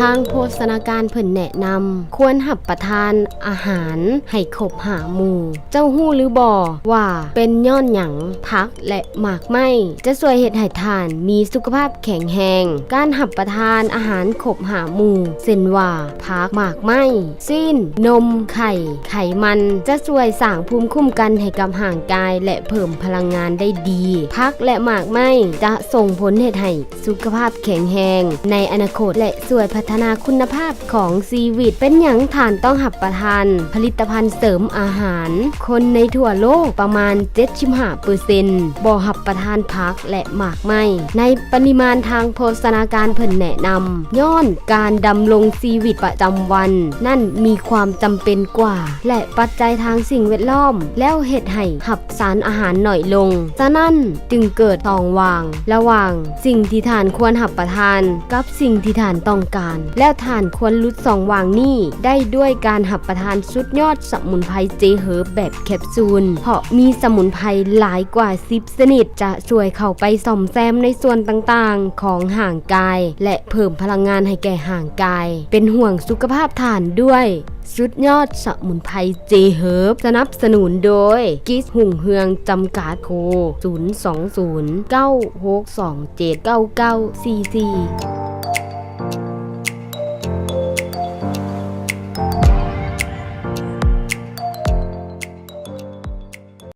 ทางโภชนาการเพิ่นแนะนำควรหับประทานอาหารให้ครบ5 หมู่เจ้าฮู้หรือบ่ว่าเป็นย้อนหยังผักและหมากไม้จะช่วยเฮ็ดให้ทานมีสุขภาพแข็งแรงการหับประทานอาหารครบ5 หมู่เช่นว่าผักหมากไม้ซีนนมไข่มันจะช่วยสร้างภูมิคุ้มกันให้กับร่างกายและเพิ่มพลังงานได้ดีผักและหมากไม้จะส่งผลเฮ็ดให้สุขภาพแข็งแรงในอนาคตและช่วยพัฒนาคุณภาพของชีวิตเป็นหยังท่านต้องหับประทานผลิตภัณฑ์เสริมอาหารคนในทั่วโลกประมาณ 75% บ่หับประทานผักและหมากไม้ในปริมาณทางโภชนาการเพิ่นแนะนำย้อนการดำรงชีวิตประจำวันนั่นมีความจำเป็นกว่าและปัจจัยทางสิ่งแวดล้อมแล้วเฮ็ดให้หับสารอาหารหน่อยลงฉะนั้นจึงเกิดตองวางระหว่างสิ่งที่ท่านควรหับประทานกับสิ่งที่ท่านต้องการแล้วท่านควรลดสองวางนี้ได้ด้วยการหับประทานสุดยอดสมุนไพรเจเฮิร์บแบบแคปซูลเพราะมีสมุนไพรหลายกว่า10ชนิดจะช่วยเข้าไปซ่อมแซมในส่วนต่างๆของร่างกายและเพิ่มพลังงานให้แก่ร่างกายเป็นห่วงสุขภาพท่านด้วยสุดยอดสมุนไพรเจเฮิร์บสนับสนุนโดยกิสหุ่งเฮืองจำกัดโทร020 9627 9944